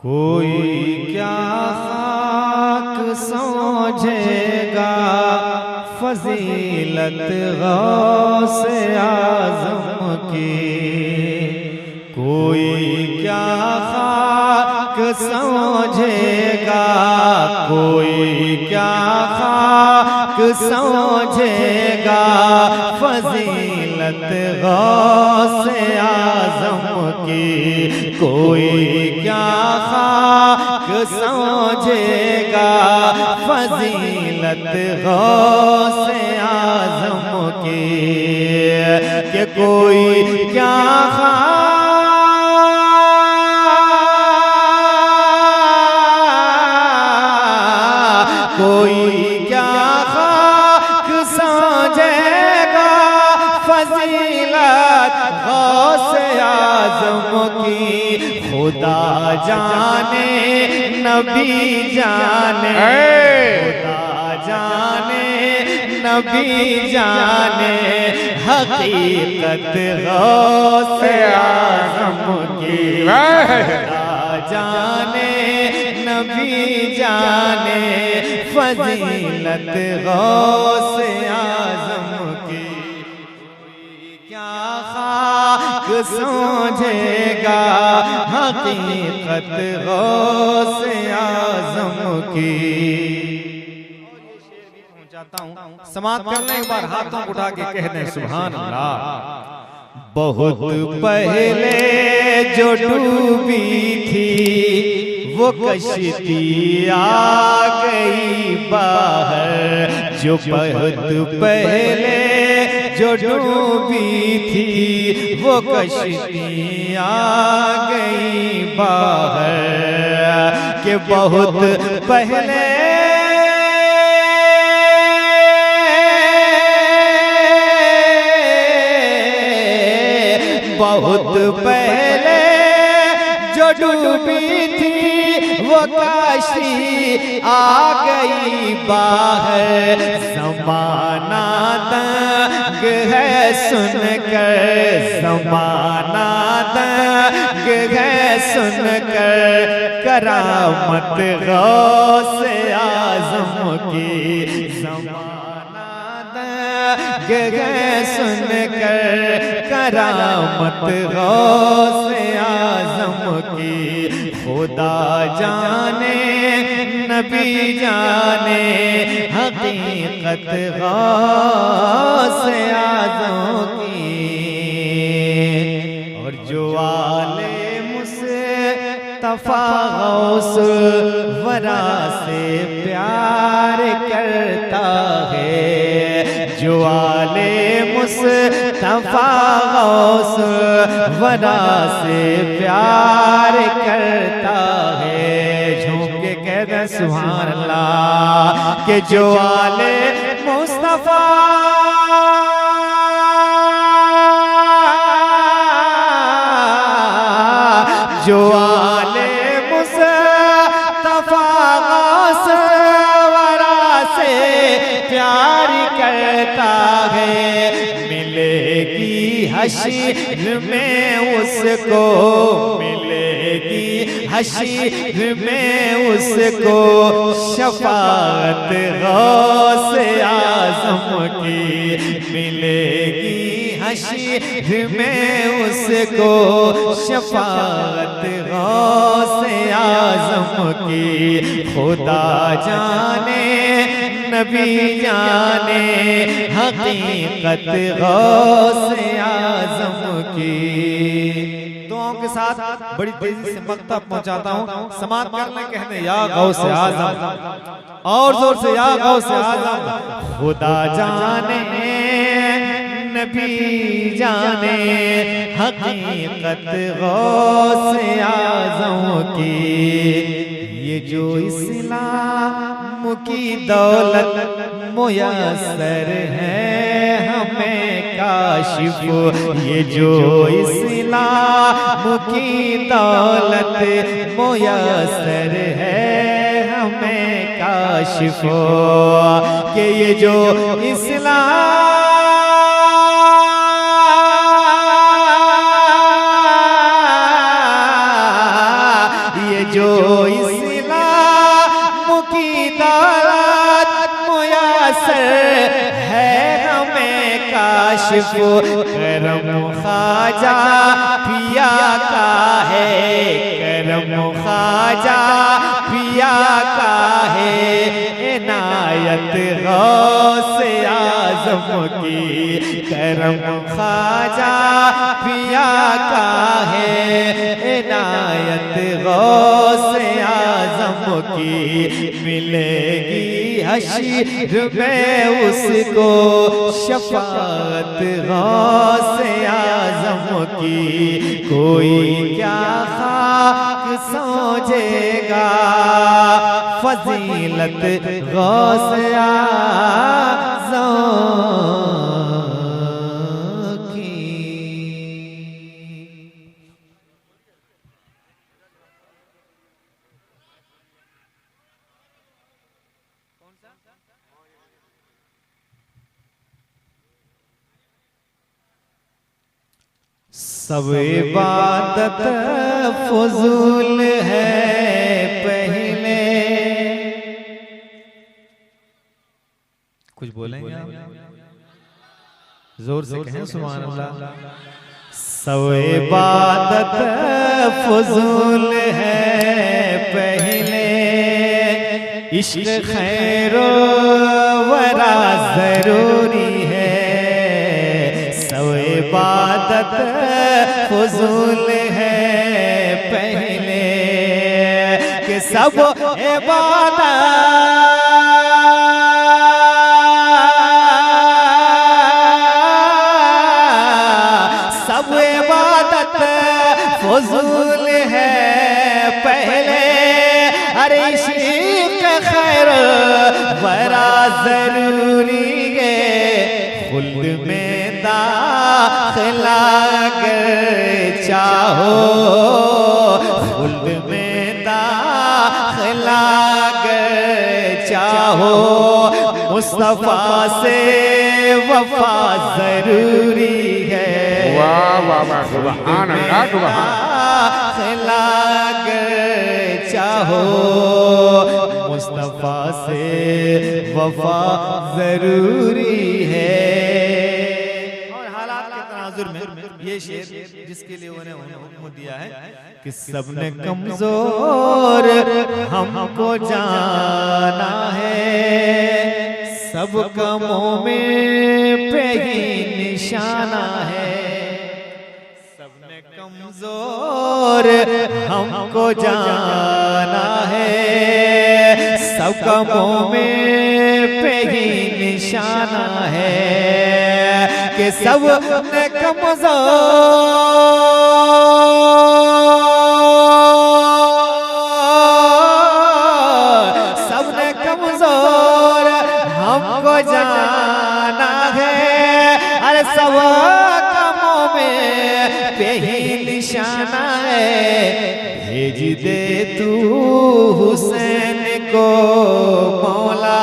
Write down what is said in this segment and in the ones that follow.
कोई क्या खाक समझेगा फजीलत गौसे आज़म की। कोई क्या खाक समझेगा, कोई क्या खाक समझेगा फजीलत गौसे आज़म की। कोई क्या खाक समझेगा फजीलत गौसे आज़म की। कि कोई क्या कोई क्या खाक समझेगा फजीलत गौसे आज़म की। खुदा जाने नबी जाने, खुदा जाने नबी जाने हकीकत गौसे आज़म की। खुदा जाने नबी जाने फजीलत गौसे आज़म की। क्या खाक समझेगा हकीकत गौसे आज़म की। समाप्त करने के बाद हाथों उठा के कहने सुभान अल्लाह। बहुत पहले जो डूबी थी वो कश्ती आ गई बाहर। जो बहुत पहले जो डूबी थी वो कश्ती आ गई बाहर। के बहुत पहले बहुत पहले जो डूबी थी वो कश्ती आ गई बाहर। ज़माना दंग है सुनकर, ज़माना दंग है सुनकर करामत गौसे आज़म की। ज़माना दंग है सुनकर करामत गौसे आज़म की। खुदा जाने नबी जाने हकीकत गौसे आज़म की। और जो आले मुस्तफा गौस वरा से प्यार करता है। जो आले मुस्तफा गौस वरा से प्यार करता है। झूम के कह दे सुभान अल्लाह। के जो आले मुस्तफा जो आले मुस्तफा गौस वरा से प्यार करता है। मिलेगी हश्र में उसको, मिलेगी हश्र में उसको शफाअत गौसे आज़म की। मिलेगी हश्र में उसको शफाअत गौसे आज़म की। खुदा जाने नबी जाने हकीकत गौसे आज़म की। दुआओं के साथ बड़ी तेजी से मकतब पहुंचाता हूँ। समाप्त करने कहने या गौसे आज़म, और जोर से या गौसे आज़म। खुदा जाने नबी जाने हकीकत गौसे आज़म की। ये जो इस्लाम की दौलत मुयस्सर है हमें काशिफ। ये जो इस्लाम की दौलत मुयस्सर है हमें काशिफ। कि ये जो इस्लाम जो इस्लाम की दौलत मुयस्सर है हमें काशिफ करम ख्वाजा पिया का है, करम ख्वाजा पिया का है, इनायत गौसे आज़म की करम ख्वाजा पिया का है, इनायत गौसे आज़म की मिलेगी हश्र में उसको शफाअत गौसे आज़म की। कोई क्या खाक समझेगा फजीलत गौसे आज़म की। सब इबादत फजूल है पहले। कुछ बोलेंगे आप? जोर से कहें सुभान अल्लाह। सब इबादत फजूल है पहले, इश्क खैरो वरा जरूरी है। सब इबादत फजूल है पहले कि सब इबादत फजूल है पहले। अरे इश्क खैर बड़ा जरूरी है, खुल्द में दाखिला अगर चाहो, खुल्द में दाखिला अगर चाहो, मुस्तफा से वफा जरूरी है। वाह वाह वाह, सुभान अल्लाह, सुभान अगर चाहो, मुस्तफा से वफा जरूरी है। और हालात के तनाजुर में ये शेर जिसके लिए उन्हें हुक्म दिया है कि सबने कमजोर हमको जाना है, सबका मोमिन पे ही निशाना है। सबने कमजोर हमको जाना है, सबका मोमिन पे ही निशाना है कि सबने कमजोर हमको जाना है। अरे सब कामों में पे ही निशाना है। भेज दे तू हुसैन को मौला,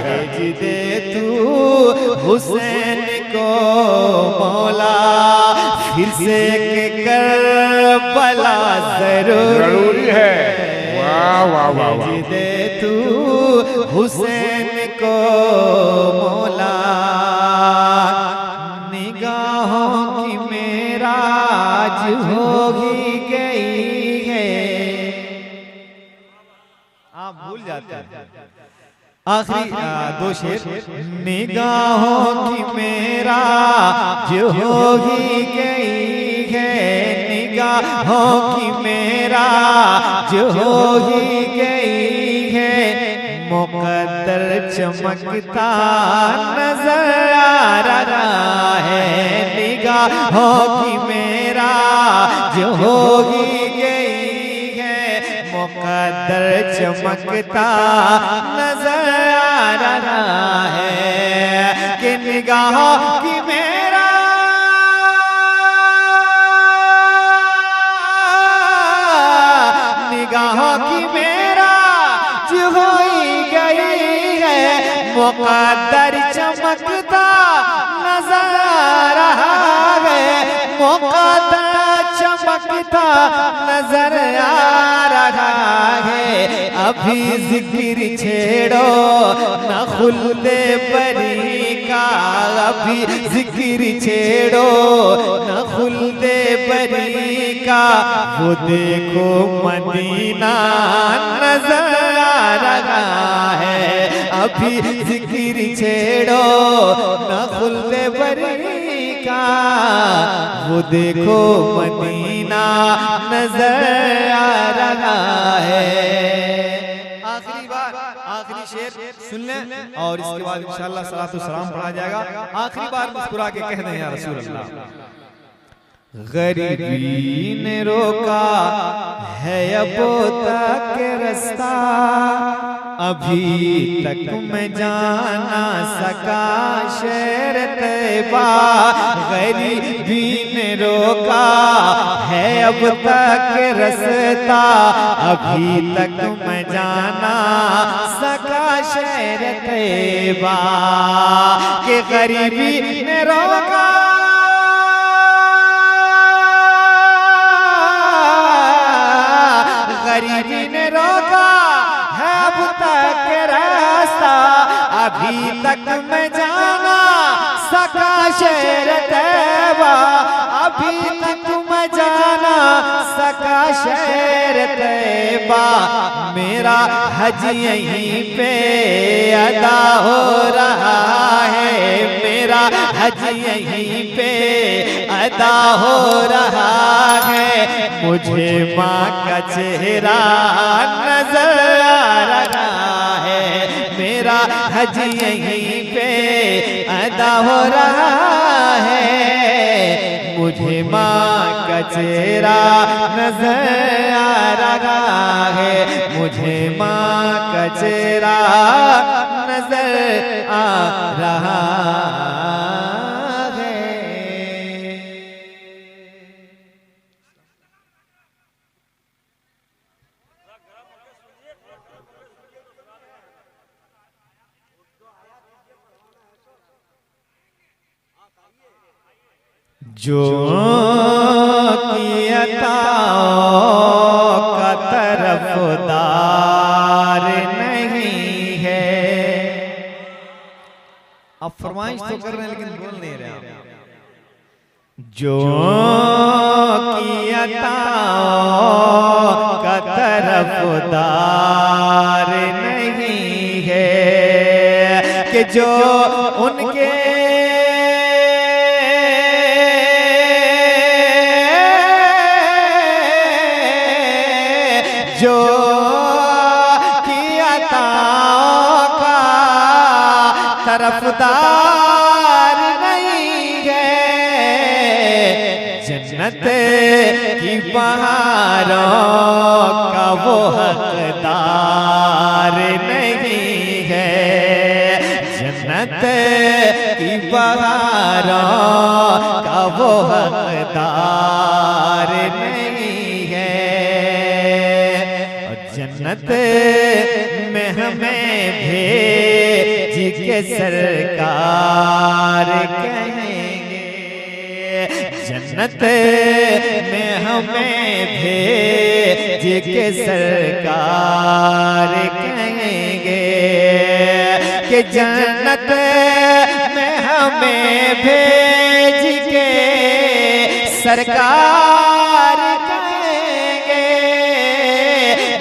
भेज दे तू हुसैन को मौला, फिर से करबला जरूरी है। वाह वाह वाह, भेज दे तू हुसैन को मौला, निगाहों की मेराज होगी गई है। आप भूल जाते हैं आखिरी दो शेर। निगाहों की मेराज होगी गई है, निगाहों की मेराज होगी गई है, मुकद्दर चमकता नजर आ रहा है। निगाहों की मेराज होगी गई है, मुकद्दर चमकता नजर आ रहा है कि निगाहों की निगाहों की मेराज होई गई है, मुकद्दर चमकता नजर आ रहा है, मुकद्दर चमक चमकता नजर आ रहा है। अभी जिक्र छेड़ो न खुल्दे बरी का, अभी जिक्र छेड़ो न खुल्दे बरी का। वो देखो मदीना नजर आ रहा है। अभी जिक्र छेड़ो न खुल्दे बरी का, वो देखो मदीना नजर आ रहा है। आखिरी बार आखिरी शेर सुन लें और इसके बाद इंशाअल्लाह सलातो सलाम पढ़ा जाएगा। आखिरी बार मुस्कुरा के कह दें या रसूल अल्लाह। गरीबी ने रोका है अब तक रास्ता, अभी तक मैं जाना सका शहर तैबा। गरीबी ने रोका है अब तक रास्ता, अभी तक मैं जाना सका शहर तैबा। के गरीबी ने रोका गरीबी ने रोका है अब तक रास्ता, अभी तक मैं जाना सका शहर तैबा। अभी तक मैं जाना सका शहर तैबा। मेरा हज यहीं पे अदा हो रहा है, मेरा हज यहीं पे अदा हो रहा है। मुझे माँ का चेहरा नजर आ रहा है, मेरा हज यहीं पे अदा हो रहा है। मुझे माँ का चेहरा नजर आ रहा है, मुझे माँ का चेहरा नजर आ रहा है। जो की अताओं का तरफदार नहीं है। आप फरमाइश तो कर रहे हैं लेकिन बोल नहीं रहे आप। जो की अताओं का तरफदार नहीं है, कि जो उनके जो की अताओं का तरफदार नहीं है। जन्नत की बहारों का वो हकदार नहीं है। जन्नत की बहारों का वो हकदार नहीं है। जन्नत में हमें भेज के सरकार कहेंगे, जन्नत में हमें भेज के सरकार कहेंगे। कि जन्नत में हमें भेज के सरकार कहेंगे।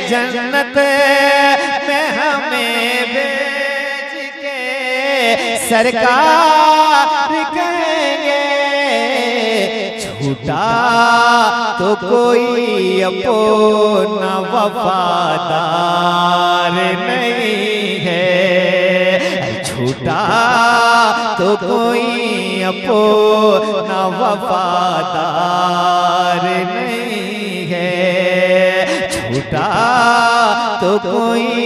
जन्नत में हमें भेज के सरकार कहेंगे। छूटा तो कोई अपना वफादार नहीं है। छूटा तो कोई अपना वफादार नहीं है। छूटा तो कोई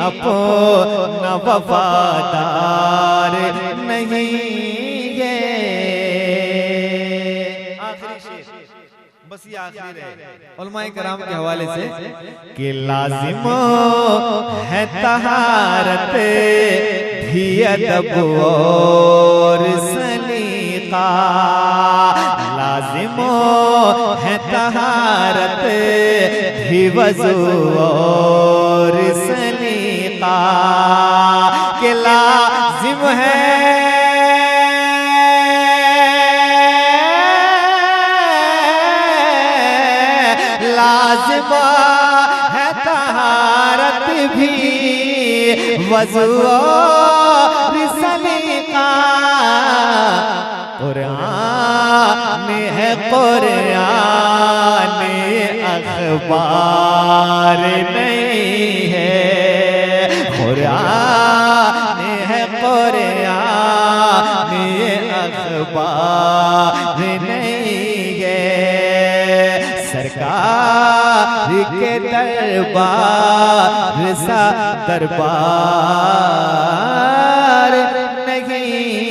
अपना वफादार नहीं है। आखिरी शेर बस ये आखिरी है उलमाए कराम के हवाले से कि लाजिम है तहारत भी अदब और सलीका। लाजिमो है तहारत भी वज़ू और सलीका के लाजिम है लाजिमा है तहारत भी वज़ू और सलीका कुरान है कुरान अखबार नहीं है कुरान है कुरान अखबार नहीं है सरकार के दरबार सा दरबार नहीं